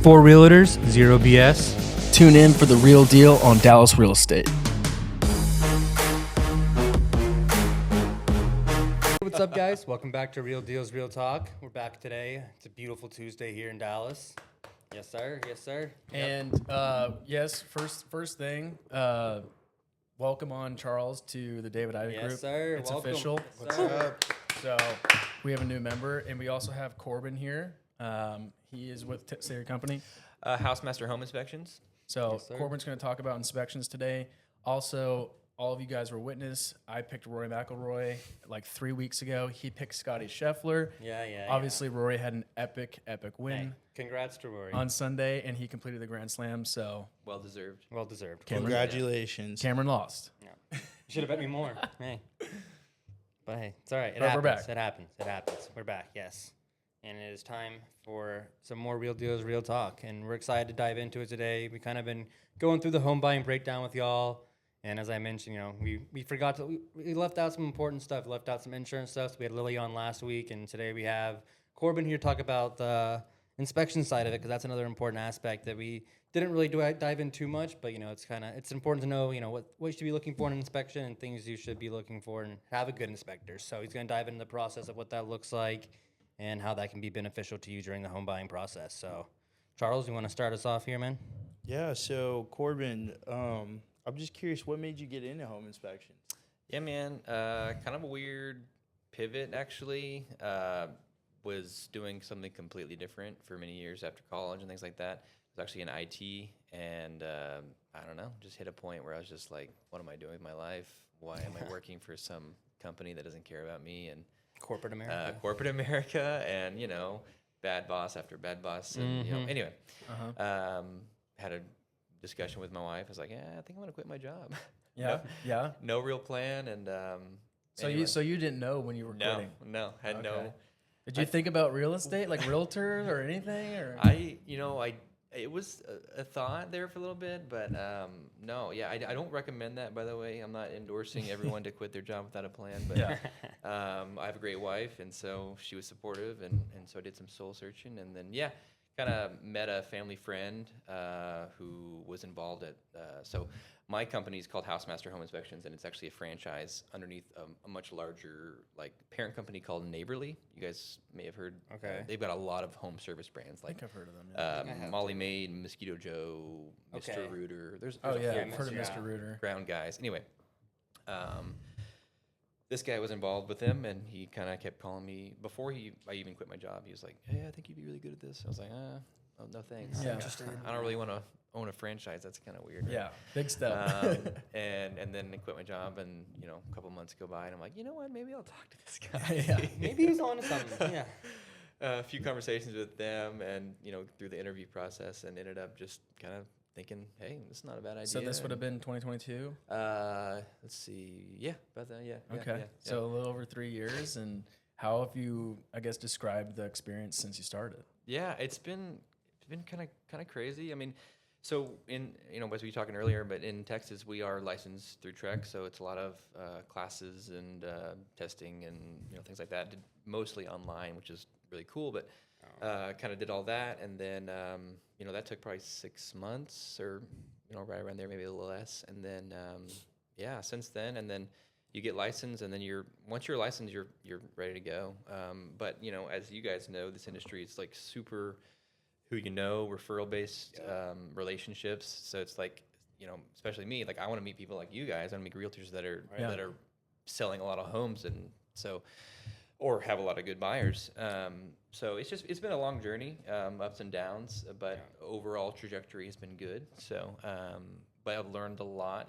4 realtors, 0 BS. Tune in for the real deal on Dallas real estate. What's up, guys? Welcome back to Real Deals, Real Talk. We're back today. It's a beautiful Tuesday here in Dallas. Yes, sir. Yes, sir. And yes, first thing, welcome on Charles to the David Ivy Group. Yes, sir. It's Welcome. official. Yes, What's sir. up? So we have a new member, and we also have Corbin here. He is with say your company. Housemaster Home Inspections. So Yes, sir. Corbin's going to talk about inspections today. Also, all of you guys were witness. I picked Rory McIlroy like 3 weeks ago. He picked Scotty Scheffler. Yeah. Obviously, Rory had an epic win Hey, congrats to Rory. on Sunday, and he completed the Grand Slam. So Well deserved. Well deserved. Congratulations. Cameron lost. Yeah. You should have bet me more. Hey. But hey, it's all right. It But happens. we're back. It happens. It happens. We're back, yes. And it is time for some more Real Deals, Real Talk. And we're excited to dive into it today. We kind of been going through the home buying breakdown with y'all. And as I mentioned, we forgot to, we left out some important stuff. We left out some insurance stuff. So we had Lily on last week. And today we have Corbin here to talk about the inspection side of it, because that's another important aspect that we didn't really dive in too much. But, it's important to know, what you should be looking for in an inspection and things you should be looking for and have a good inspector. So he's going to dive into the process of what that looks like and how that can be beneficial to you during the home buying process. So, Charles, you want to start us off here, man? Yeah, so Corbin, I'm just curious, what made you get into home inspections? Yeah, man. Kind of a weird pivot, actually. Was doing something completely different for many years after college and things like that. I was actually in IT, and I don't know, just hit a point where I was just like, what am I doing with my life? Why am I working for some company that doesn't care about me? And Corporate America. corporate America, and bad boss after bad boss, and anyway, had a discussion with my wife. I was like, yeah, I think I'm gonna quit my job. Yeah. No real plan, and So anyway. you didn't know when you were quitting. No, had Okay. no. Did you think about real estate, like realtors or anything? Or It was a thought there for a little bit, but no, yeah, I don't recommend that, by the way. I'm not endorsing everyone to quit their job without a plan, but Yeah. I have a great wife, and so she was supportive, and so I did some soul searching, and then, yeah, kind of met a family friend who was involved at, so my company is called Housemaster Home Inspections, and it's actually a franchise underneath a much larger, parent company called Neighborly. You guys may have heard. Okay. They've got a lot of home service brands, I like think I've heard of them. Yeah. I have Molly Maid, Mosquito Joe, Mr. Okay. Rooter. There's Oh a yeah, few I've heard of yeah. Mr. Rooter. ground guys. Anyway, this guy was involved with him, and he kind of kept calling me before I even quit my job. He was like, "Hey, I think you'd be really good at this." I was like, "Oh, no thanks. Yeah. I don't really want to own a franchise. That's kind of weird." Right? Yeah, big step. And then I quit my job, and a couple months go by, and I'm like, you know what? Maybe I'll talk to this guy. Yeah. Maybe he was on to something. Yeah. A few conversations with them, and through the interview process, and ended up just kind of thinking, hey, this is not a bad idea. So this would have and, been 2022. let's see, yeah, about that, yeah. Okay, yeah. so a little over 3 years. And how have you, I guess, described the experience since you started? Yeah, it's been kind of crazy. I mean, so in as we were talking earlier, but in Texas we are licensed through Trek, so it's a lot of classes and testing and things like that. Did mostly online, which is really cool, but kind of did all that, and then that took probably 6 months or right around there, maybe a little less, and then since then, and then you get licensed, and then once you're licensed, you're ready to go. But as you guys know, this industry is like super who referral based relationships. So it's like especially me, like I want to meet people like you guys. I want to meet realtors that are Yeah. that are selling a lot of homes, and so or have a lot of good buyers. So it's been a long journey, ups and downs, but overall trajectory has been good. So but I've learned a lot.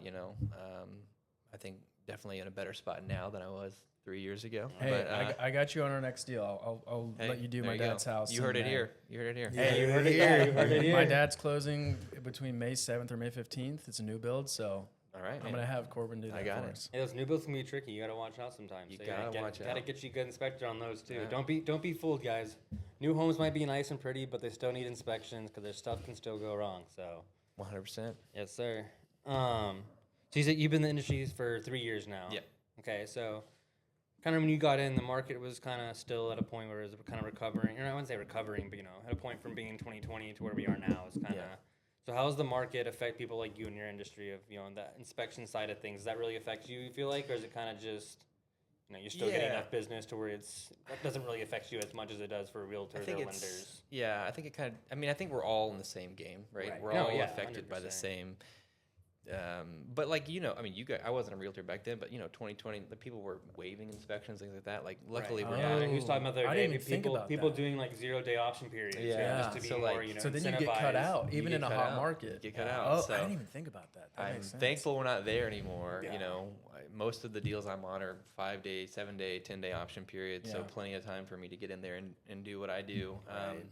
I think definitely in a better spot now than I was 3 years ago. Hey, but, I got you on our next deal. I'll hey, let you do there my go. dad's house. You heard and, it here. You heard it here. Hey, you heard it here. You heard it here. My dad's closing between May 7th or May 15th. It's a new build, so All right, I'm man. gonna have Corbin do that I got for it. us. Hey, those new builds can be tricky. You gotta watch out sometimes. You gotta watch Gotta out. get you a good inspector on those too. Yeah. Don't be fooled, guys. New homes might be nice and pretty, but they still need inspections because their stuff can still go wrong. So 100%. yes, sir. So you said you've been in the industry for 3 years now. Yeah. Okay, so kind of when you got in, the market was kind of still at a point where it was kind of recovering. Or I wouldn't say recovering, but at a point from being 2020 to where we are now, it's kind of. Yeah. So how does the market affect people like you in your industry of that inspection side of things? Does that really affect you? You feel like, or is it kind of just you're still getting Yeah. enough business to where it doesn't really affect you as much as it does for realtors or lenders? Yeah, I think it kind of. I mean, I think we're all in the same game, right? Right. We're No, all yeah, affected by the 100%. same. But like I mean, you guys. I wasn't a realtor back then, but 2020, the people were waiving inspections, things like that. Like, luckily, Right. we're Yeah, not. he was talking about the other I day. didn't even think People, about people that. doing like 0-day option periods. Yeah. Just to be So, more, like- So then you get cut incentivized. out, even get in a cut hot out. market. You get cut Yeah. out, Oh, so I didn't even think about that. That I'm makes sense. thankful we're not there anymore. Yeah. Most of the deals I'm on are 5-day, 7-day, 10-day option periods, so Yeah. plenty of time for me to get in there and do what I do. Right.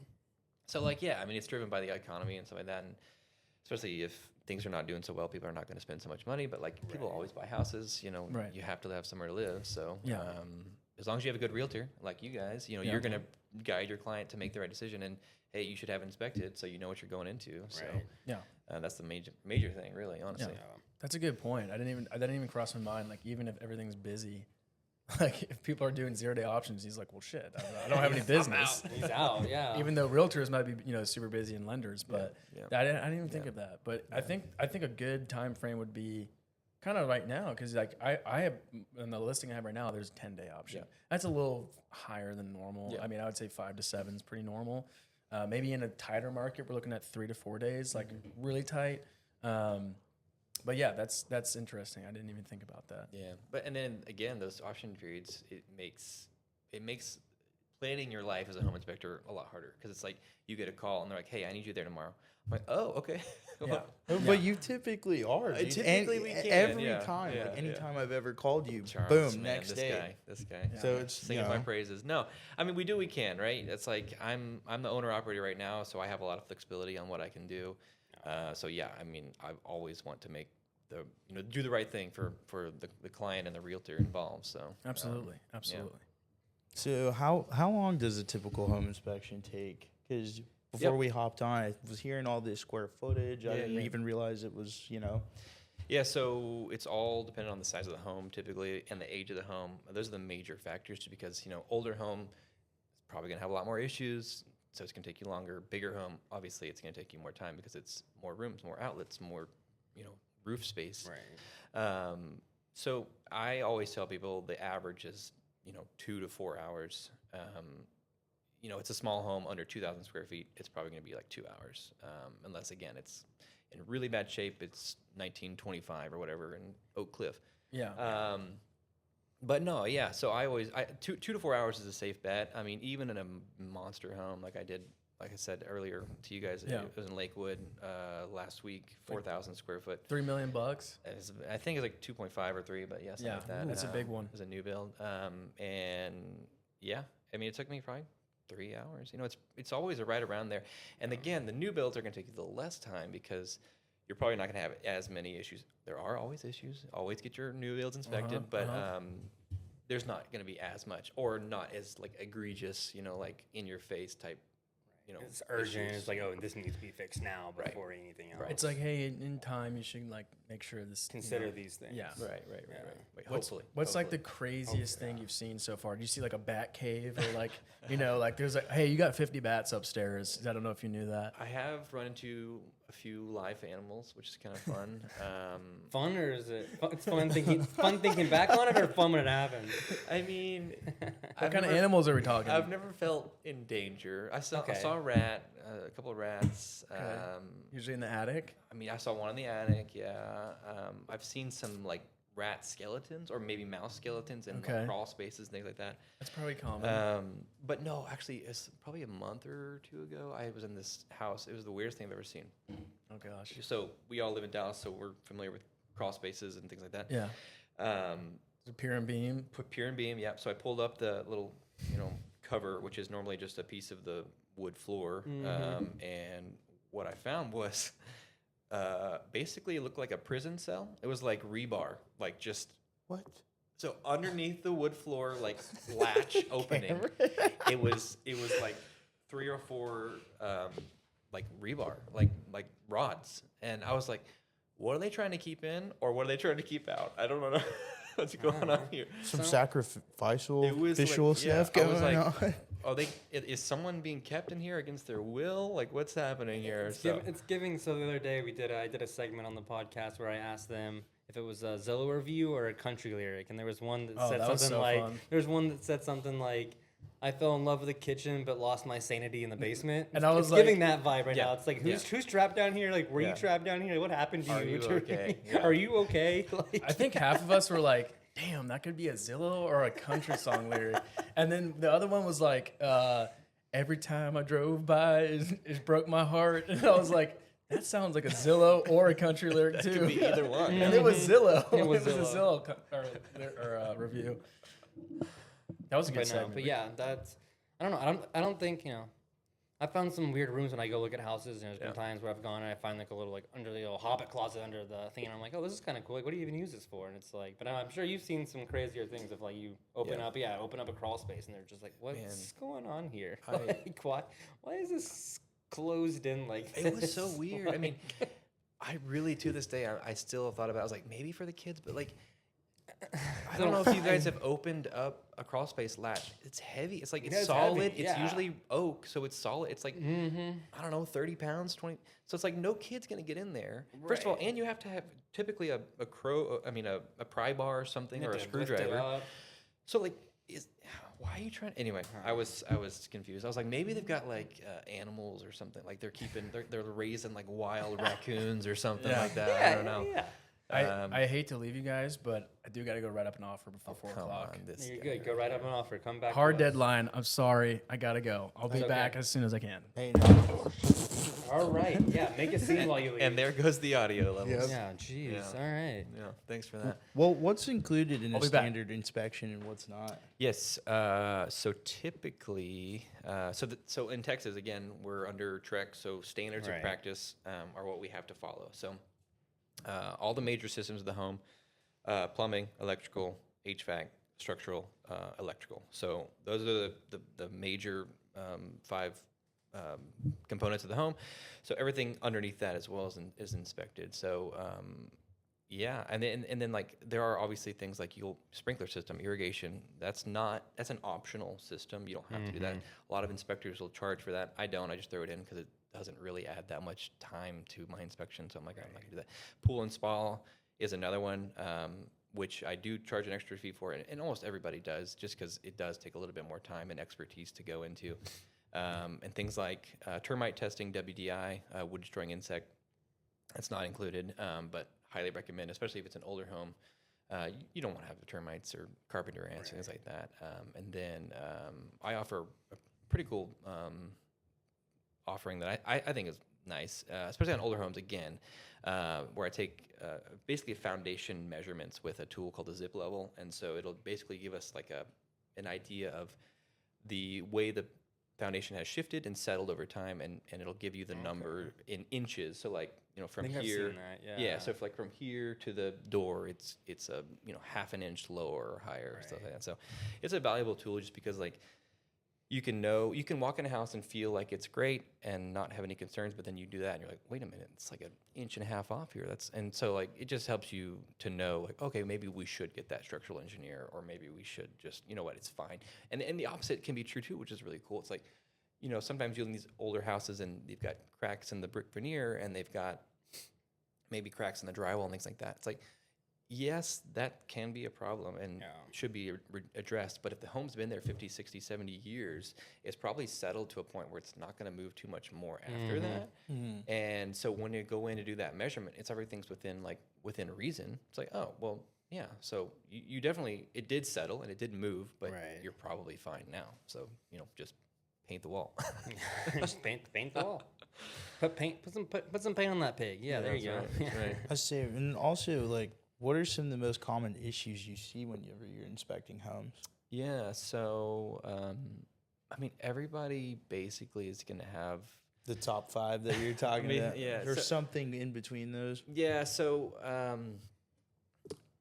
So like, yeah, I mean, it's driven by the economy and stuff like that, and especially if things are not doing so well, people are not going to spend so much money. But like, people always buy houses. Right. You have to have somewhere to live. So Yeah. as long as you have a good realtor like you guys, Yeah. you're going to guide your client to make the right decision. And hey, you should have it inspected so you know what you're going into. So Right. Yeah. that's the major thing, really, honestly. That's a good point. That didn't even cross my mind. Like, even if everything's busy, like if people are doing 0-day options, he's like, well, shit, I don't have any business. He's out. Yeah. Even though realtors might be super busy and lenders, but Yeah. I didn't even think of that. But I think a good time frame would be kind of right now, because like I have in the listing I have right now, there's a 10-day option. Yeah. That's a little higher than normal. Yeah. I mean, I would say 5 to 7 is pretty normal. Maybe in a tighter market, we're looking at 3 to 4 days, like really tight. But yeah, that's interesting. I didn't even think about that. Yeah, and then again, those option periods, it makes planning your life as a home inspector a lot harder, because it's like you get a call and they're like, "Hey, I need you there tomorrow." I'm like, "Oh, okay." Yeah. But you typically are. dude. Typically And we can, every yeah, time. yeah, Like, anytime yeah. I've ever called you, Charles, boom, man, next this day. This guy. So it's Singing my praises. No, I mean, we do what we can, right? It's like I'm the owner operator right now, so I have a lot of flexibility on what I can do. So yeah, I mean, I always want to make do the right thing for the client and the realtor involved. So Absolutely. So how long does a typical home inspection take? Because before we hopped on, I was hearing all this square footage. I didn't even realize it was, Yeah, so it's all dependent on the size of the home typically and the age of the home. Those are the major factors, because older home is probably going to have a lot more issues, so it's going to take you longer. Bigger home, obviously, it's going to take you more time because it's more rooms, more outlets, more roof space. Right. So I always tell people the average is 2 to 4 hours. It's a small home under 2,000 square feet. It's probably going to be like 2 hours, unless again it's in really bad shape. It's 1925 or whatever in Oak Cliff. Yeah. But no, yeah. So I 2 to 4 hours is a safe bet. I mean, even in a monster home like I said earlier to you guys, Yeah. it was in Lakewood last week, 4,000 square foot. $3 million. I think it's like 2.5 or 3, but yeah, something like that. That's a big one. It was a new build, and yeah, I mean, it took me probably 3 hours. It's always right around there. And again, the new builds are going to take you a little less time because you're probably not going to have as many issues. There are always issues. Always get your new builds inspected, but there's not going to be as much, or not as like egregious, like in your face type. It's urgent. issues. It's like, oh, this needs to be fixed now before anything else. It's like, hey, in time, you should like make sure this. Consider these things. Yeah. Right. Yeah. Wait, What's hopefully. like the craziest thing you've seen so far? Do you see like a bat cave, or like like there's like, hey, you got 50 bats upstairs? I don't know if you knew that. I have run into a few live animals, which is kind of fun. Fun, or is it? It's fun thinking back on it, or fun when it happens. I mean, What kind of animals are we talking? I've never felt in danger. I saw Okay. a rat, a couple of rats. Usually in the attic. I mean, I saw one in the attic. Yeah. I've seen some like rat skeletons or maybe mouse skeletons in Okay. like, crawl spaces, things like that. That's probably common. But no, actually, it's probably a month or two ago. I was in this house. It was the weirdest thing I've ever seen. Oh gosh. So we all live in Dallas, so we're familiar with crawl spaces and things like that. Yeah. It's a pier and beam. Put pier and beam, yeah. So I pulled up the little, cover, which is normally just a piece of the wood floor. And what I found was basically it looked like a prison cell. It was like rebar, like just What? so underneath the wood floor, like latch opening. It was like 3 or 4 like rebar, like rods, and I was like, what are they trying to keep in, or what are they trying to keep out? I don't know. What's going on here? Some So- sacrificial It was visual like, yeah, stuff I going was like, on. oh, is someone being kept in here against their will? Like, what's happening here? It's giving. So the other day I did a segment on the podcast where I asked them if it was a Zillow review or a country lyric, and there was one that Oh, said that was something so like, fun. there was one that said something like, "I fell in love with the kitchen, but lost my sanity in the basement." And I was it's like- giving that vibe right Yeah, now. It's like, who's yeah. who's trapped down here? Like, were Yeah. you trapped down here? What happened to Are you? you What's your- okay? Yeah. Are you okay? Like, I think half of us were like, damn, that could be a Zillow or a country song lyric. And then the other one was like, every time I drove by, it broke my heart. And I was like, that sounds like a Zillow or a country lyric too. Could be either one. And it was Zillow. It It was was, a Zillow. Zillow review. That was a good but no, segment. but yeah, that's I don't know. I don't think, you know. I found some weird rooms when I go look at houses, and there's been times where I've gone and I find like a little like under the little hobbit closet under the thing, and I'm like, oh, this is kind of cool. Like, what do you even use this for? And it's like, but I'm sure you've seen some crazier things of like you open up a crawl space, and they're just like, what's going on here? Like, why is this closed in like this? It was so weird. I mean, Like- I really, to this day, I still thought about it. I was like, maybe for the kids, but like, I don't know if you guys have opened up a crawl space latch. It's heavy. It's like, Yeah, it's it's solid. heavy, It's yeah. usually oak, so it's solid. It's like, I don't know, 30 pounds, 20. So it's like, no kid's going to get in there. First of all, and you have to have typically a pry bar or something, or a to lift it screwdriver. up. So like, why are you trying? Anyway, I was confused. I was like, maybe they've got like animals or something. Like they're raising like wild raccoons or something like that. I don't know. Yeah. I hate to leave you guys, but I do got to go write up an offer before 4 Come o'clock. on, this You're guy. good. Go right up an offer. Come back. Hard to us. deadline. I'm sorry. I got to go. I'll be That's back okay. as soon as I can. Hey, All right. Yeah. Make a scene while you leave. And there goes the audio levels. Yeah. Jeez. Yeah. All right. Yeah, thanks for that. well, what's included in I'll a be back. standard inspection and what's not? Yes. So typically, so in Texas, again, we're under TREC, so standards Right. of practice are what we have to follow. So all the major systems of the home, plumbing, electrical, HVAC, structural, electrical. So those are the major 5 components of the home. So everything underneath that as well is inspected. So yeah, and then like there are obviously things like sprinkler system, irrigation. That's an optional system. You don't have to do that. A lot of inspectors will charge for that. I don't. I just throw it in because it doesn't really add that much time to my inspection. So I'm like, I'm not gonna do that. Pool and spa is another one, which I do charge an extra fee for, and almost everybody does, just because it does take a little bit more time and expertise to go into. And things like termite testing, WDI, wood destroying insect, that's not included, but highly recommend, especially if it's an older home. You don't want to have termites or carpenter ants, things like that. And then I offer a pretty cool offering that I think is nice, especially on older homes, again, where I take basically foundation measurements with a tool called a zip level. And so it'll basically give us like an idea of the way the foundation has shifted and settled over time, and it'll give you the number in inches. So like, from I think here, I've seen that. Yeah. so if like from here to the door, it's a half an inch lower or higher, stuff like that. So it's a valuable tool just because like you can walk in a house and feel like it's great and not have any concerns, but then you do that and you're like, wait a minute, it's like 1.5 inches off here. And so like it just helps you to know like, okay, maybe we should get that structural engineer, or maybe we should just, it's fine. And the opposite can be true too, which is really cool. It's like, sometimes you're in these older houses and they've got cracks in the brick veneer and they've got maybe cracks in the drywall and things like that. It's like, yes, that can be a problem and should be addressed. But if the home's been there 50, 60, 70 years, it's probably settled to a point where it's not going to move too much more after that. And so when you go in to do that measurement, it's everything's within reason. It's like, oh, well, yeah. So you definitely, it did settle and it did move, but you're probably fine now. So, just paint the wall. Just paint the wall. Put some paint on that pig. Yeah, there you go. Right. I say, and also like, what are some of the most common issues you see whenever you're inspecting homes? Yeah. So, everybody basically is going to have. The top 5 that you're talking about. Yeah. There's something in between those. Yeah. So,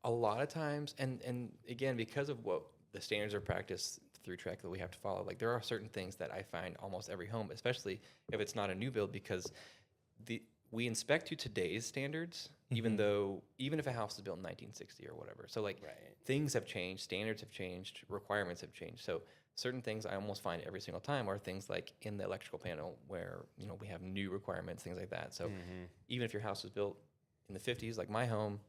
a lot of times, and again, because of what the standards of practice through TREC that we have to follow, like there are certain things that I find almost every home, especially if it's not a new build, because we inspect to today's standards, even if a house is built in 1960 or whatever. So like things have changed, standards have changed, requirements have changed. So certain things I almost find every single time are things like in the electrical panel where, you know, we have new requirements, things like that. So even if your house was built in the 50s, like my home,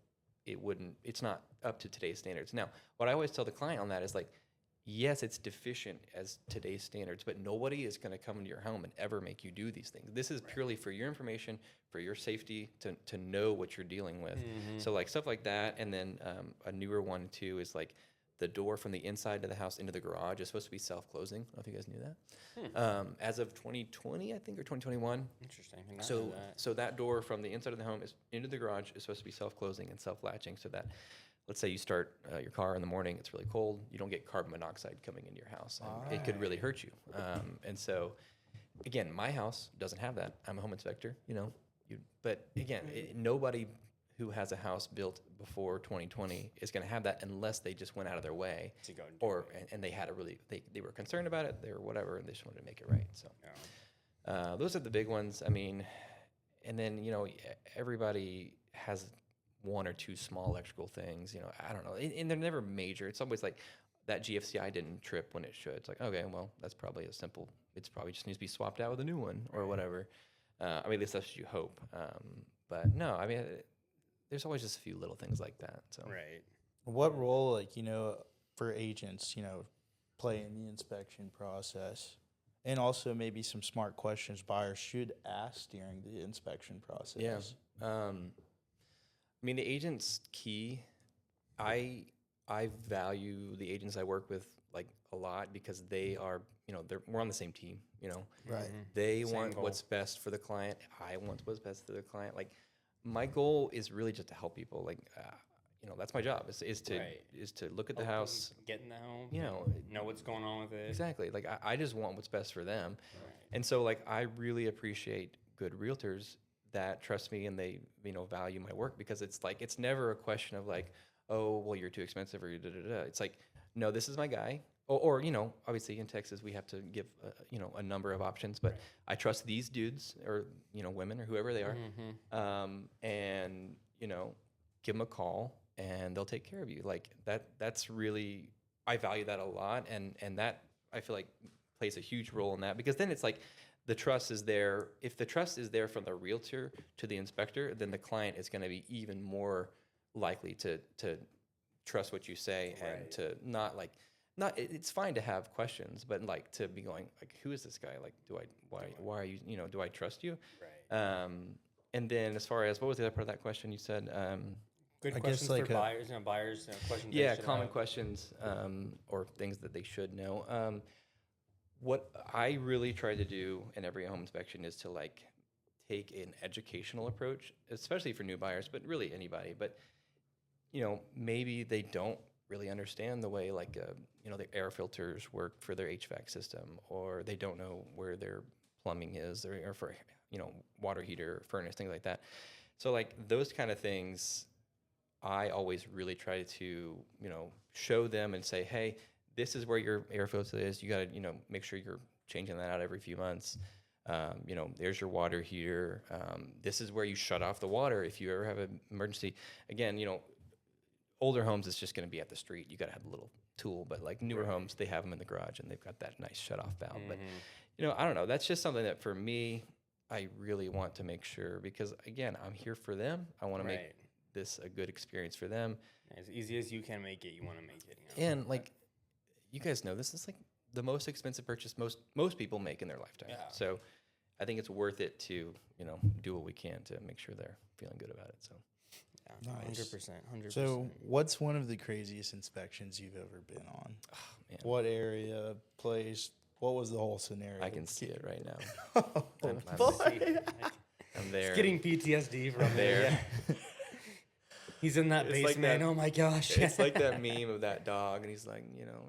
it's not up to today's standards. Now, what I always tell the client on that is like, yes, it's deficient as today's standards, but nobody is going to come into your home and ever make you do these things. This is purely for your information, for your safety, to know what you're dealing with. So like stuff like that. And then a newer one too is like the door from the inside of the house into the garage is supposed to be self-closing. I don't know if you guys knew that. As of 2020, I think, or 2021. Interesting. So that door from the inside of the home into the garage is supposed to be self-closing and self-latching so that, let's say you start your car in the morning, it's really cold, you don't get carbon monoxide coming into your house. And it could really hurt you. And so, again, my house doesn't have that. I'm a home inspector, you know. But again, nobody who has a house built before 2020 is going to have that unless they just went out of their way to go and do and they had they were concerned about it, they were whatever, and they just wanted to make it right. So those are the big ones. I mean, and then, you know, everybody has one or two small electrical things, you know, I don't know. And they're never major. It's always like that GFCI didn't trip when it should. It's like, okay, well, that's probably a simple, it's probably just needs to be swapped out with a new one or whatever. I mean, at least that's what you hope. But no, I mean, there's always just a few little things like that. So Right. What role, like, you know, for agents, you know, play in the inspection process? And also maybe some smart questions buyers should ask during the inspection process. Yeah. I mean, the agent's key. I value the agents I work with like a lot because they are, you know, we're on the same team, you know. Right. They Same want goal. what's best for the client. I want what's best for the client. Like my goal is really just to help people. Like, you know, that's my job is to look at the house, get in the home, you know what's going on with it. exactly. Like I just want what's best for them. And so like, I really appreciate good realtors that trust me and they, you know, value my work because it's like, it's never a question of like, oh, well, you're too expensive or da-da-da. It's like, no, this is my guy. Or, you know, obviously in Texas, we have to give, you know, a number of options, but I trust these dudes or, you know, women or whoever they are. And, you know, give them a call and they'll take care of you. Like that's really, I value that a lot. And that I feel like plays a huge role in that because then it's like the trust is there. If the trust is there from the realtor to the inspector, then the client is going to be even more likely to trust what you say and to not, it's fine to have questions, but like to be going like, who is this guy? Like, why are you, you know, do I trust you? Right. And then as far as, what was the other part of that question you said? Good I questions guess like for buyers, you know, questions. Yeah, they should common have. questions or things that they should know. What I really try to do in every home inspection is to like take an educational approach, especially for new buyers, but really anybody. But, you know, maybe they don't really understand the way like, you know, the air filters work for their HVAC system, or they don't know where their plumbing is or for, you know, water heater, furnace, things like that. So like those kind of things, I always really try to, you know, show them and say, hey, this is where your air filter is. You got to, you know, make sure you're changing that out every few months. You know, there's your water heater. This is where you shut off the water if you ever have an emergency. Again, you know, older homes, it's just going to be at the street. You got to have a little tool, but like newer homes, they have them in the garage and they've got that nice shut off valve. But, you know, I don't know. That's just something that for me, I really want to make sure because again, I'm here for them. I want to make this a good experience for them. As easy as you can make it, you want to make it. You know? And like, you guys know this is like the most expensive purchase most people make in their lifetime. Yeah. So I think it's worth it to, you know, do what we can to make sure they're feeling good about it. So Yeah, Nice. 100%. So, what's one of the craziest inspections you've ever been on? man, What area, place? What was the whole scenario? I can see it right now. I'm there. He's getting PTSD from there. He's in that It's like basement. that- Oh my gosh. It's like that meme of that dog, and he's like, you know,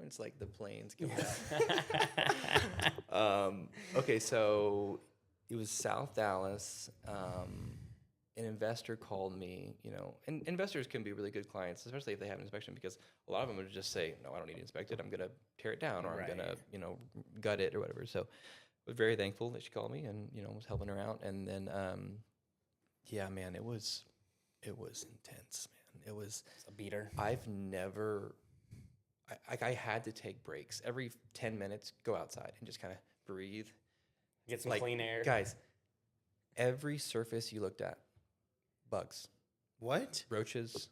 it's like the planes come down. Okay, so it was South Dallas. An investor called me, you know, and investors can be really good clients, especially if they have an inspection, because a lot of them would just say, no, I don't need to inspect it. I'm going to tear it down, or I'm going to, you know, gut it or whatever. So I was very thankful that she called me and, you know, was helping her out. And then Yeah, man, it was intense, man. It was. It's a beater. I've never. I had to take breaks every 10 minutes. Go outside and just kind of breathe. Get some Like, clean air. guys. Every surface you looked at, bugs, What? roaches.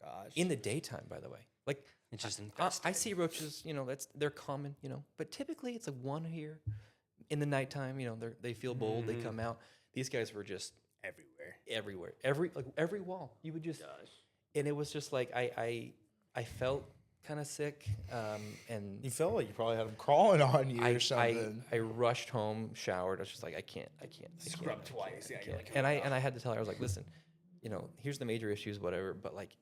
Gosh. In the daytime, by the way, like It's just I infested. see roaches. You know, they're common. You know, but typically it's like one here. In the nighttime, you know, they feel bold. They come out. These guys were just everywhere. every wall. You would just, and it was just like I felt kind of sick, and You felt like you probably had them crawling on you or something. I rushed home, showered. I was just like, I can't. Scrub twice. Yeah, you're like, And I had to tell her, I was like, listen, you know, here's the major issues, whatever, but like,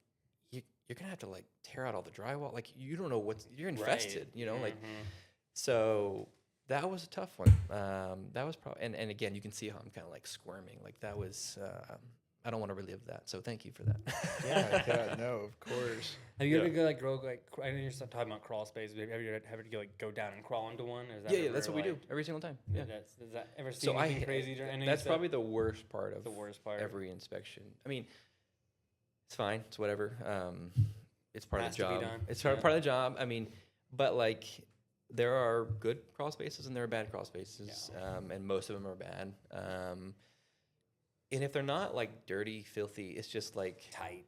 you're gonna have to like tear out all the drywall. Like, you don't know you're infested, you know, like, so that was a tough one. That was probably, and again, you can see how I'm kind of like squirming. Like that was, I don't want to relive that. So thank you for that. yeah, no, of course. Have you ever go I know you're talking about crawl spaces. Have you ever go down and crawl into one? Is that Yeah, ever, that's what we do like- every single time. Yeah. Does that ever So seem anything crazy? I know you that's said probably the worst part of the worst part. every inspection. I mean, it's fine. It's whatever. It's part of Has the to be job. done. It's part of the job. I mean, but like there are good crawl spaces and there are bad crawl spaces, and most of them are bad. And if they're not like dirty, filthy, it's just like tight,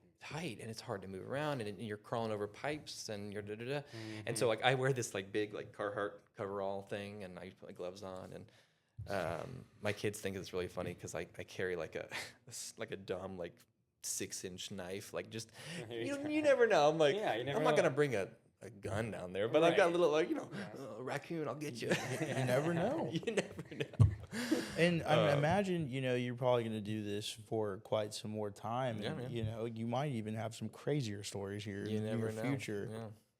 and it's hard to move around, and you're crawling over pipes, and you're da-da-da. And so like I wear this like big like Carhartt coverall thing, and I put my gloves on, and my kids think it's really funny because I carry like a dumb like 6-inch knife, like just you never know. I'm like, Yeah, you never I'm know. not gonna bring a gun down there, but I've got a Right. little like raccoon. I'll get you. You never know. You never know. And I imagine, you know, you're probably going to do this for quite some more time. Yeah, and, man. you know, you might even have some crazier stories here You in the never near know. future.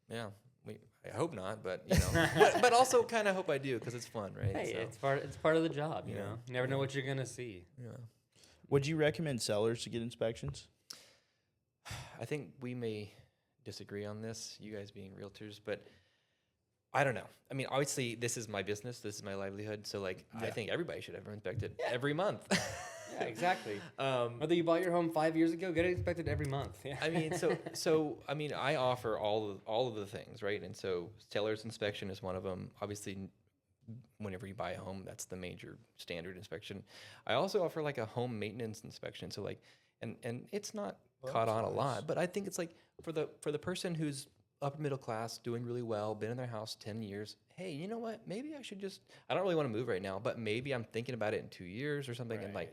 Yeah. I hope not, but you know, but also kind of hope I do because it's fun, right? Hey, So, it's part of the job. You Yeah. know, you never know what you're gonna see. yeah. Would you recommend sellers to get inspections? I think we may disagree on this, you guys being realtors, but I don't know. I mean, obviously, this is my business. This is my livelihood. So, like, I think everybody should have inspected every month. Yeah, exactly. Whether you bought your home 5 years ago, get it inspected every month. Yeah. I mean, I mean, I offer all of the things, right? And so, seller's inspection is one of them. Obviously, whenever you buy a home, that's the major standard inspection. I also offer like a home maintenance inspection. So, like, and it's not caught on a lot, but I think it's like for the person who's upper middle class, doing really well, been in their house 10 years. Hey, you know what? Maybe I should I don't really want to move right now, but maybe I'm thinking about it in 2 years or something. And like,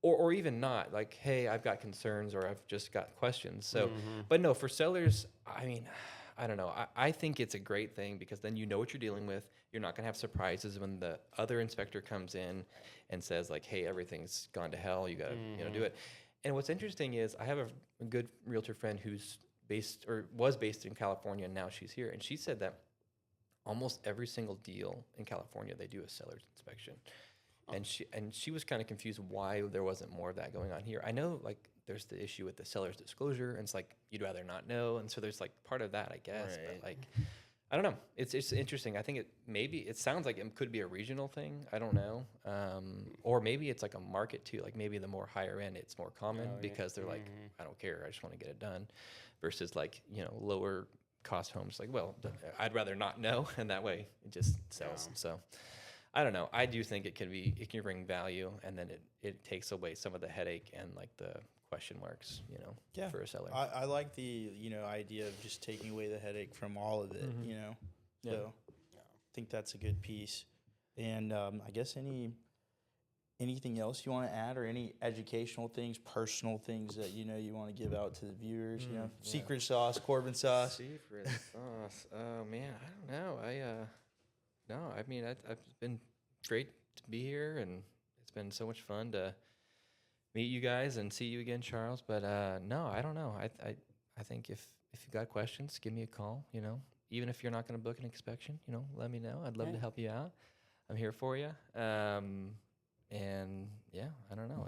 or even not like, hey, I've got concerns or I've just got questions. So, but no, for sellers, I mean, I don't know. I think it's a great thing because then you know what you're dealing with. You're not going to have surprises when the other inspector comes in and says like, hey, everything's gone to hell. You got to, do it. And what's interesting is I have a good realtor friend who's was based in California, and now she's here. And she said that almost every single deal in California, they do a seller's inspection. And she was kind of confused why there wasn't more of that going on here. I know like there's the issue with the seller's disclosure, and it's like you'd rather not know. And so there's like part of that, I guess. Right. But like, I don't know. It's interesting. I think it sounds like it could be a regional thing. I don't know. Or maybe it's like a market too. Like maybe the more higher end, it's more common because they're like, I don't care. I just want to get it done. Versus like, lower cost homes. Like, well, I'd rather not know. And that way it just sells. So I don't know. I do think it can bring value, and then it takes away some of the headache and like the question marks, for a seller. I like the, idea of just taking away the headache from all of it, Yeah. So I think that's a good piece. And I guess anything else you want to add, or any educational things, personal things that, you want to give out to the viewers, secret sauce, Corbin sauce. Secret sauce. Oh man, I don't know. I've been great to be here, and it's been so much fun to meet you guys and see you again, Charles. But no, I don't know. I think if you got questions, give me a call. Even if you're not going to book an inspection, let me know. I'd love to help you out. I'm here for you. And yeah, I don't know.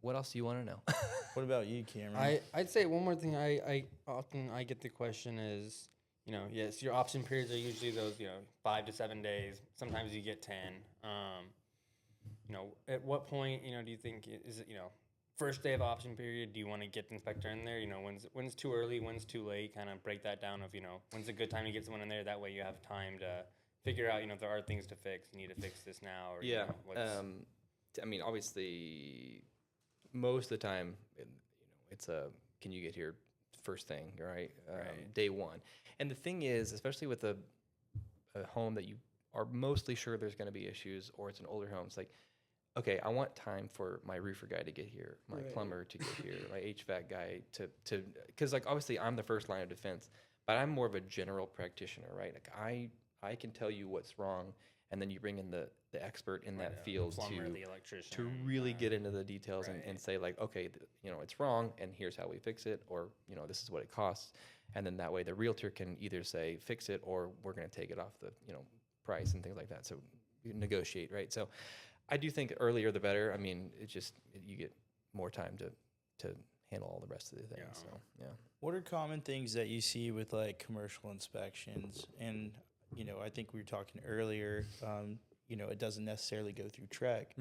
What else do you want to know? What about you, Cameron? I'd say one more thing. I often get the question is, yes, your option periods are usually those 5 to 7 days. Sometimes you get 10. At what point do you think is it first day of option period, do you want to get the inspector in there? You know, when's too early, when's too late? Kind of break that down of, you know, when's a good time to get someone in there. That way you have time to figure out, you know, if there are things to fix. You need to fix this now, or Yeah. You know, what's, I mean, obviously, most of the time, it's can you get here first thing, right? Day one. And the thing is, especially with a home that you are mostly sure there's going to be issues, or it's an older home, it's like, okay, I want time for my roofer guy to get here, my plumber to get here, my HVAC guy to, because like obviously I'm the first line of defense, but I'm more of a general practitioner, right? Like I can tell you what's wrong, and then you bring in the expert in that field plumber, the electrician, to really get into the details and say like, okay, you know, it's wrong, and here's how we fix it, or you know, this is what it costs, and then that way the realtor can either say fix it, or we're going to take it off the, you know, price and things like that. So you negotiate, right? So I do think earlier the better. I mean, you get more time to handle all the rest of the things. So yeah. What are common things that you see with like commercial inspections? And you know, I think we were talking earlier. You know, it doesn't necessarily go through Trek.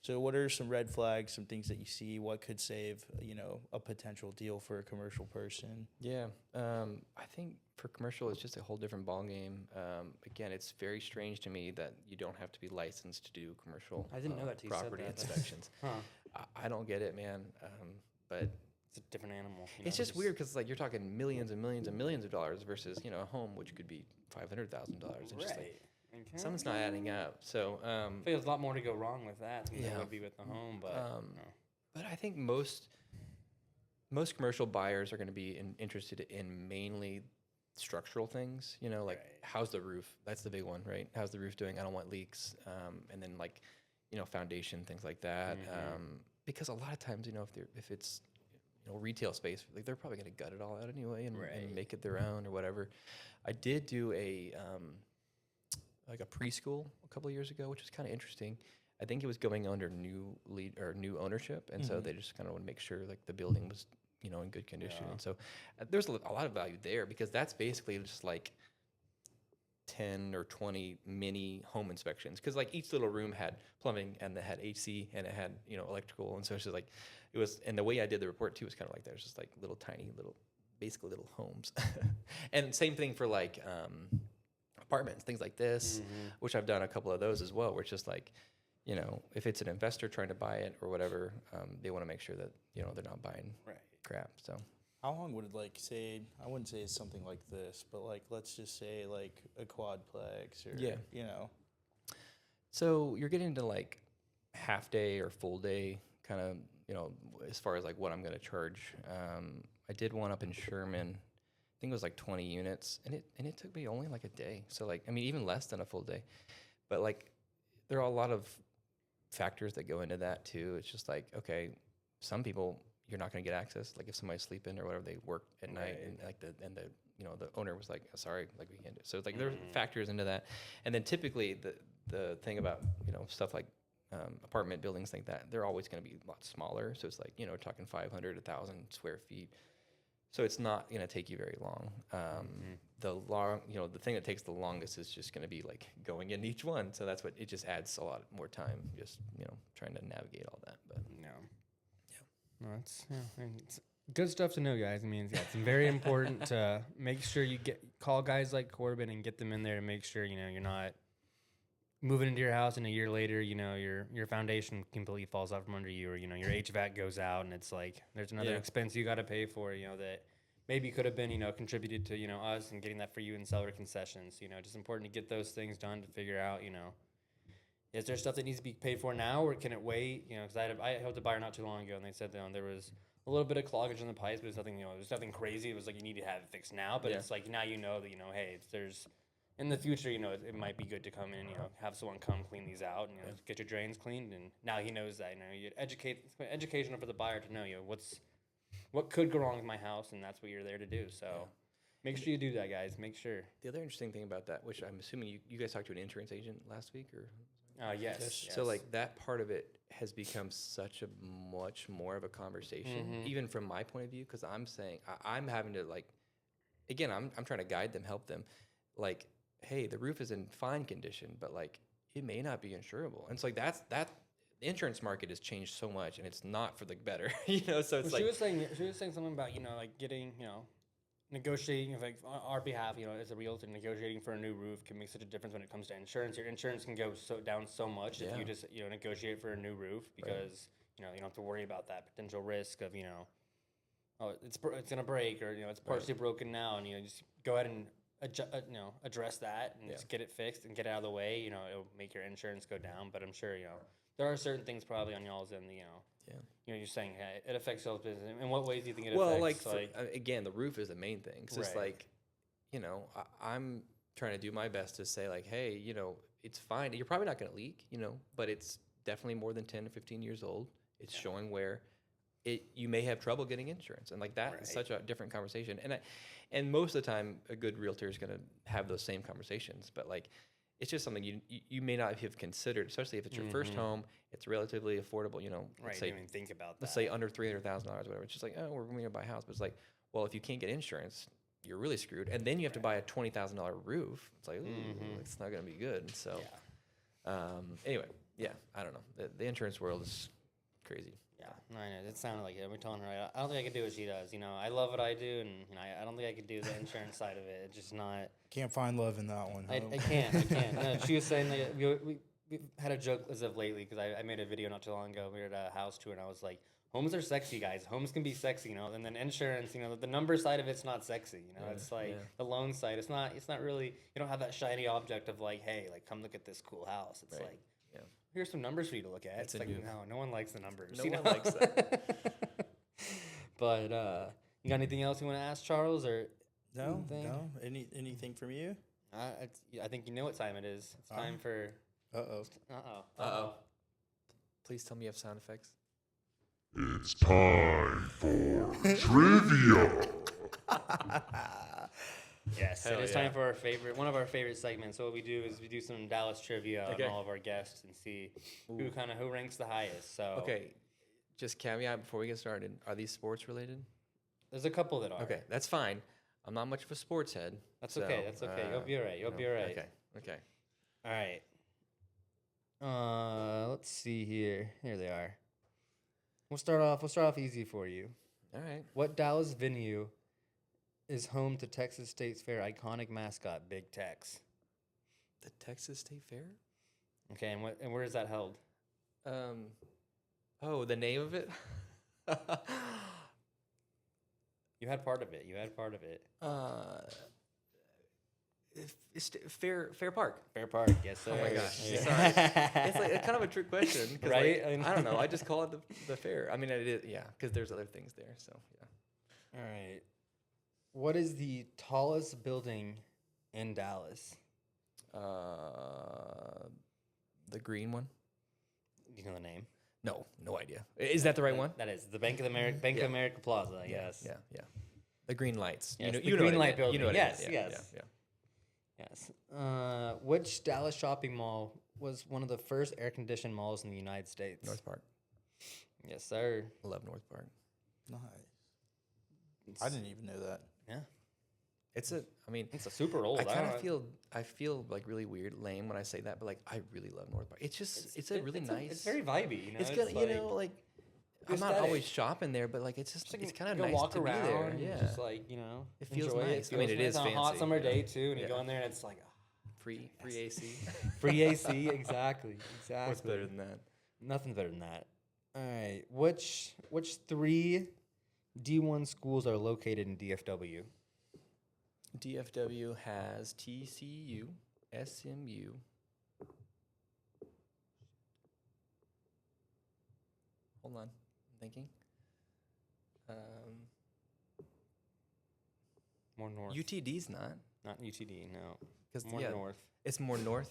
So what are some red flags, some things that you see? What could save, you know, a potential deal for a commercial person? Yeah, I think for commercial, it's just a whole different ballgame. Again, it's very strange to me that you don't have to be licensed to do commercial I didn't know that till you said property that. inspections. I don't get it, man. But it's a different animal. You it's know, just weird because like you're talking millions and millions and millions of dollars versus, you know, a home which could be $500,000. It's just like something's not adding up. So I think there's a lot more to go wrong with that than there would be with the home, but but I think most commercial buyers are going to be interested in mainly structural things. You know, like how's the roof? That's the big one, right? How's the roof doing? I don't want leaks. And then like, you know, foundation, things like that. Because a lot of times, you know, if it's, you know, retail space, like they're probably going to gut it all out anyway and make it their own or whatever. I did do a like a preschool a couple of years ago, which was kind of interesting. I think it was going under new ownership, and so they just kind of want to make sure like the building was, you know, in good condition. And so there's a lot of value there because that's basically just like 10 or 20 mini home inspections, because like each little room had plumbing and it had AC and it had, you know, electrical, and so it's just like it was. And the way I did the report too was kind of like there's just like basically little homes. And same thing for like apartments, things like this, which I've done a couple of those as well, where it's just like, you know, if it's an investor trying to buy it or whatever, they want to make sure that, you know, they're not buying crap. So How long would it like say? I wouldn't say it's something like this, but like let's just say like a quadplex or you know. So you're getting into like half day or full day kind of, you know, as far as like what I'm going to charge. I did one up in Sherman. I think it was like 20 units, and it took me only like a day. So like, I mean, even less than a full day. But like, there are a lot of factors that go into that too. It's just like, okay, some people you're not going to get access. Like if somebody's sleeping or whatever, they work at night, and like the you know, the owner was like, sorry, like we can't do it. So it's like there's factors into that. And then typically the thing about, you know, stuff like apartment buildings like that, they're always going to be a lot smaller. So it's like, you know, talking 500, 1,000 square feet. So it's not going to take you very long. You know, the thing that takes the longest is just going to be like going in each one. So that's what, it just adds a lot more time, just, you know, trying to navigate all that. But no, it's good stuff to know, guys. I mean, it's very important to make sure you call guys like Corbin and get them in there to make sure, you know, you're not moving into your house and a year later, you know, your foundation completely falls out from under you, or, you know, your HVAC goes out and it's like there's another expense you got to pay for, you know, that maybe could have been, you know, contributed to, you know, us and getting that for you in seller concessions. You know, just important to get those things done to figure out, you know, is there stuff that needs to be paid for now, or can it wait? You know, because I helped a buyer not too long ago, and they said, you know, there was a little bit of cloggage in the pipes, but it's nothing, you know, there's nothing crazy. It was like you need to have it fixed now, but it's like now you know that, you know, hey, there's in the future, you know, it might be good to come in, you know, have someone come clean these out and, you know, get your drains cleaned. And now he knows that, you know, you it's educational for the buyer to know, you know, what could go wrong with my house, and that's what you're there to do. So make sure you do that, guys. Make sure. the other interesting thing about that, which I'm assuming you guys talked to an insurance agent last week, or? Yes. So like that part of it has become such a much more of a conversation, even from my point of view, because I'm saying I'm having to like, again, I'm trying to guide them, help them, like, hey, the roof is in fine condition, but like it may not be insurable, and so like that the insurance market has changed so much, and it's not for the better. So it's Well, like she was saying something about like getting negotiating like on our behalf, as a realtor, negotiating for a new roof can make such a difference when it comes to insurance. Your insurance can go down so much if you just negotiate for a new roof because you don't have to worry about that potential risk of oh it's gonna break or it's partially broken now, and just go ahead and address that and just get it fixed and get it out of the way. It'll make your insurance go down, but I'm sure there are certain things probably on y'all's end. You're saying, hey, it affects y'all's business. In what ways do you think it affects? Well, again, the roof is the main thing. It's just like, I'm trying to do my best to say like, hey, it's fine. You're probably not going to leak, but it's definitely more than 10 to 15 years old. It's showing where you may have trouble getting insurance, and like that is such a different conversation. And most of the time, a good realtor is going to have those same conversations, but like, it's just something you may not have considered, especially if it's your first home. It's relatively affordable, Right, say, you didn't even think about that. let's say under $300,000, whatever. It's just like, oh, we're going to buy a house. But it's like, well, if you can't get insurance, you're really screwed. And then you have to buy a $20,000 roof. It's like, ooh, it's not going to be good. So, anyway, I don't know. The insurance world is crazy. Yeah, I know. It sounded like it. We're telling her, I don't think I could do what she does. I love what I do, and I don't think I could do the insurance side of it. It's just not. Can't find love in that one. I can't. No, she was saying that we had a joke as of lately because I made a video not too long ago. We were at a house tour, and I was like, homes are sexy, guys. Homes can be sexy, and then insurance, the number side of it's not sexy. It's like the loan side. It's not really. You don't have that shiny object of like, hey, like come look at this cool house. It's like. Here's some numbers for you to look at. It's like, no one likes the numbers. No one likes that. But you got anything else you want to ask Charles or No, anything? no. Anything from you? I think you know what time it is. It's time for. Uh-oh. Please tell me you have sound effects. It's time for trivia. Yes, it is time for one of our favorite segments. So what we do is we do some Dallas trivia on all of our guests and see who ranks the highest. So Okay, just caveat before we get started. Are these sports related? there's a couple that are. Okay, that's fine. I'm not much of a sports head. That's so, okay. That's okay. You'll be all right. You'll be all right. Okay. All right. Let's see here. Here they are. We'll start off easy for you. All right. What Dallas venue is home to Texas State Fair iconic mascot Big Tex? The Texas State Fair? Okay, and where is that held? The name of it? You had part of it. It's Fair Park. Fair Park, yes sir. Oh my gosh. Yeah. Sorry. It's like kind of a trick question. Right? I don't know. I just call it the fair. I mean, it is, because there's other things there. So, yeah. All right. What is the tallest building in Dallas? The green one? Do you know the name? No idea. Is that the right one? That is the Bank of America Plaza. Yes. Yeah. The green lights. Yes, you know green what light I mean. building. You know what Yes, I mean. yes. Yeah. Yes. Which Dallas shopping mall was one of the first air-conditioned malls in the United States? North Park. Yes, sir. I love North Park. Nice. I didn't even know that. Yeah. It's a super old. I feel like really weird, lame when I say that, but like I really love North Park. It's just it's really nice. It's very vibey. It's good, I'm not always shopping there, but like it's kind of nice walk to around. be there. Yeah, Just it feels enjoy nice. It I mean, it is on fancy. a hot summer day too, and you Yeah. go in there and it's like free AC. free AC. Exactly. What's better than that? Nothing better than that. All right. Which 3 D1 schools are located in DFW? DFW has TCU, SMU. Hold on, I'm thinking. More north. UTD's not. Not UTD. No. Because More north. It's more north.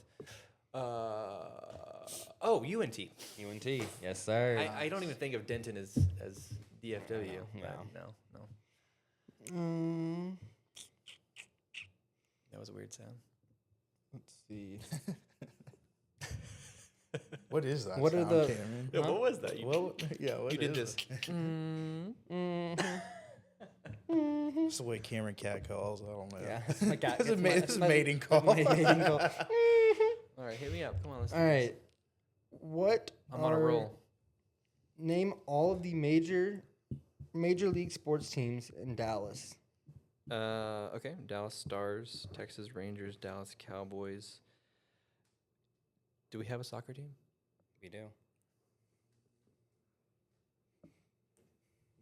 UNT. UNT. Yes, sir. I don't even think of Denton as DFW. No. No. That was a weird sound. Let's see. What is that? What are sound, the- Cameron? Yeah, what was that? What did is this. it? It's the way Cameron cat calls. I don't know. Yeah. It's my cat. This is It's my mating call. mating call. All right, hit me up. Come on, let's All do right. this. What I'm on a roll. Name all of the major league sports teams in Dallas. Okay. Dallas Stars, Texas Rangers, Dallas Cowboys. Do we have a soccer team? We do.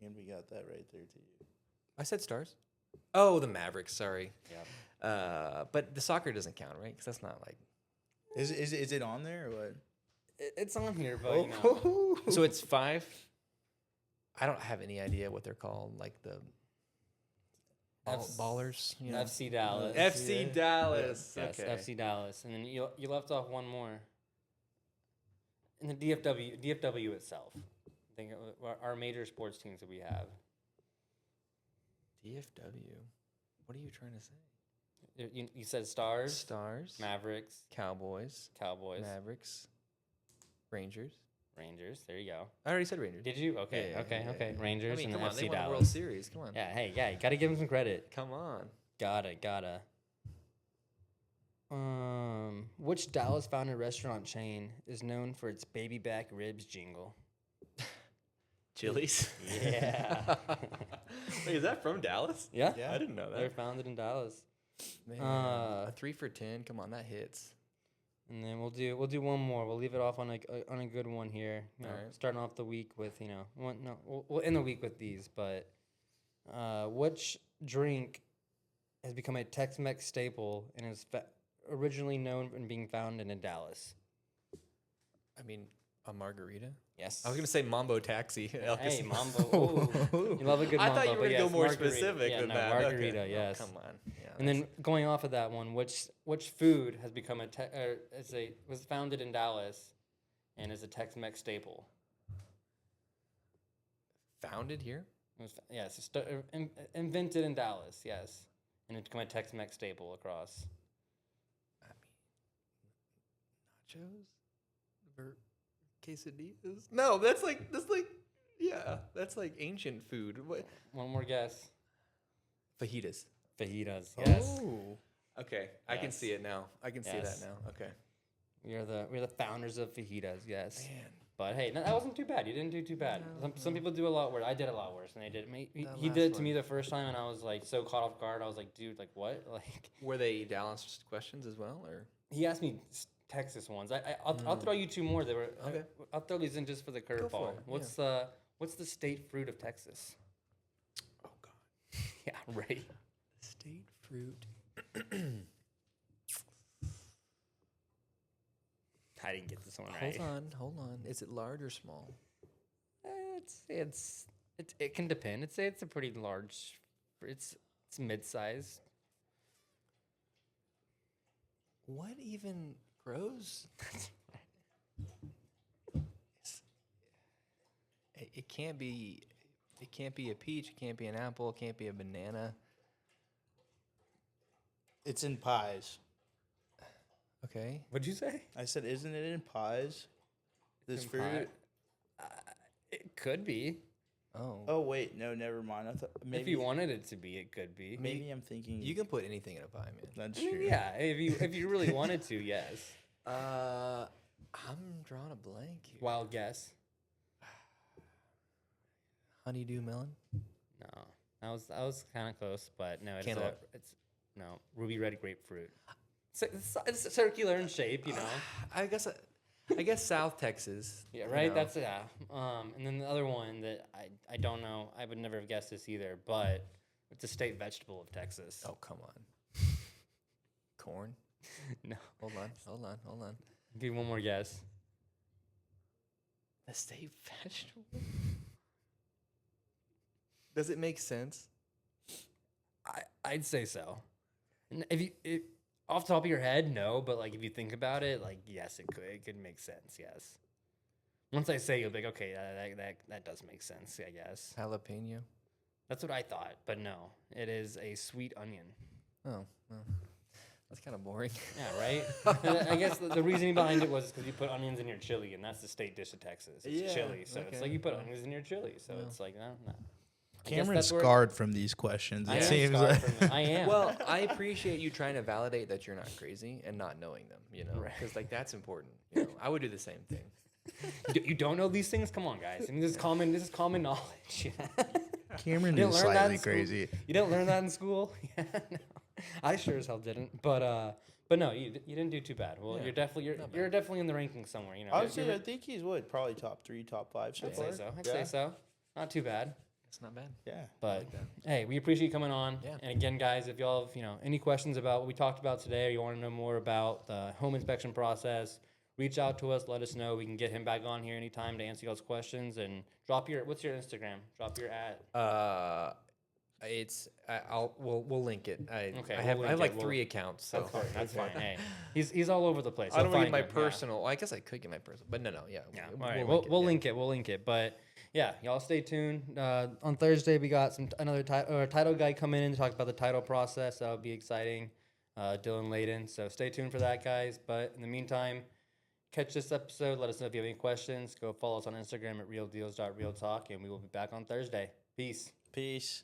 And we got that right there too. I said Stars. Oh, the Mavericks. Sorry. Yeah. But the soccer doesn't count, right? Because that's not like. Is it on there or what? It's on here, but you know. So it's 5. I don't have any idea what they're called. Like the ballers. You know? FC Dallas. FC Dallas. Yes, Okay. FC Dallas. And then you left off one more. And the DFW itself. I think our major sports teams that we have. DFW. What are you trying to say? You said Stars, Stars. Mavericks, Cowboys. Mavericks, Rangers. Rangers. There you go. I already said Rangers. Did you? Okay, Yeah, okay, yeah, okay. yeah. Rangers I mean, and come the on, they FC won the Dallas. World Series. Come on. Yeah, hey, you gotta give them some credit. Come on. Gotta. Which Dallas-founded restaurant chain is known for its baby back ribs jingle? Chili's. Yeah. Wait, is that from Dallas? Yeah. Yeah. I didn't know They're that. founded in Dallas. Man, Uh, a 3 for $10. Come on, that hits. And then we'll do one more. We'll leave it off on a good one here. You know, Alright. Starting off the week with we'll end the week with these. But which drink has become a Tex-Mex staple and is originally known and being found in Dallas? I mean, a margarita. Yes. I was gonna say Mambo Taxi. Hey, Mambo. Ooh. You love a good I Mambo. thought you were but gonna go yes, more margarita. specific Yeah, than no, that. Margarita, Okay. yes. Oh, come on. Yeah. And then going off of that one, which food has become was founded in Dallas and is a Tex-Mex staple? founded here. It was, yes, invented in Dallas, yes, and it's become a Tex-Mex staple across. I mean, nachos, quesadillas. No, that's like that's like ancient food. What? One more guess. Fajitas. Fajitas. Yes, Oh. Okay, I can Yes. see it now. I can see that Yes. now. Okay. we're the founders of fajitas. Yes, Man. but hey, that wasn't too bad. You didn't do too bad. Some people do a lot worse. I did a lot worse than they did. He That did last it to one. me the first time, and I was like so caught off guard. I was like, dude, like what? Like Were they Dallas questions as well, or? he asked me Texas ones. I'll throw you two more. That were Okay. I'll throw these in just for the for curveball. it, What's the state fruit of Texas? Oh God. Yeah, right. State fruit. I didn't get this one right. Hold on. Is it large or small? It can depend. It's a pretty large. It's mid-sized. What even grows? It can't be. It can't be a peach. It can't be an apple. It can't be a banana. It's in pies. Okay. What'd you say? I said, isn't it in pies? This In fruit? pie? It could be. Oh. Oh wait, no, never mind. I thought maybe If you wanted it to be, it could be. maybe I'm thinking You can put anything in a pie, man. that's I mean, true. yeah, if you really wanted to, yes. I'm drawing a blank here. Wild guess. Honeydew melon. No, that was kind of close, but no, Cantaloupe. it's ruby red grapefruit. It's circular in shape, you know. I guess South Texas. Yeah, you right. know. That's yeah. And then the other one that I don't know. I would never have guessed this either, but it's a state vegetable of Texas. Oh, come on. Corn. No. Hold on. Give you one more guess. A state vegetable. Does it make sense? I'd say so. And if off the top of your head, no, but like if you think about it, like yes, it could make sense. Yes. Once I say, you'll be like, okay, that does make sense. I guess Jalapeno. that's what I thought, but no, it is a sweet onion. Oh, well, that's kind of boring. Yeah, right. And I guess the reasoning behind it was because you put onions in your chili, and that's the state dish of Texas. It's Yeah, chili, so it's okay. like you put onions in your chili, so it's like no. I guess Cameron's that's where- scarred from these questions. I It am seems scarred like. from it. I am. Well, I appreciate you trying to validate that you're not crazy and not knowing them, you know, Right. because like that's important. You know, I would do the same thing. You don't know these things? Come on, guys. I mean, this is common knowledge. Cameron You didn't is learn that slightly in school? crazy. You didn't learn that in school? Yeah, no. I sure as hell didn't. But no, you didn't do too bad. Well, you're definitely in the rankings somewhere. You know, I would say, I think he's probably top 3, top 5 so I'd far. say so. I'd say so. Not too bad. It's not bad. Yeah. But hey, we appreciate you coming on. Yeah. And again, guys, if y'all have any questions about what we talked about today, or you want to know more about the home inspection process, reach out to us. Let us know. We can get him back on here anytime to answer y'all's questions. And what's your Instagram? Drop your at. We'll link it. I we'll have link like it. 3 accounts. So That's fine. Hey, he's all over the place. I don't He'll want to get find my you. Yeah. personal. I guess I could get my personal, but no. Yeah. Yeah. All right. We'll link it. We'll link it. But yeah, y'all stay tuned. On Thursday, we got another title guy coming in to talk about the title process. That'll be exciting. Dylan Layden. So stay tuned for that, guys. But in the meantime, catch this episode. Let us know if you have any questions. Go follow us on Instagram at realdeals.realtalk, and we will be back on Thursday. Peace. Peace.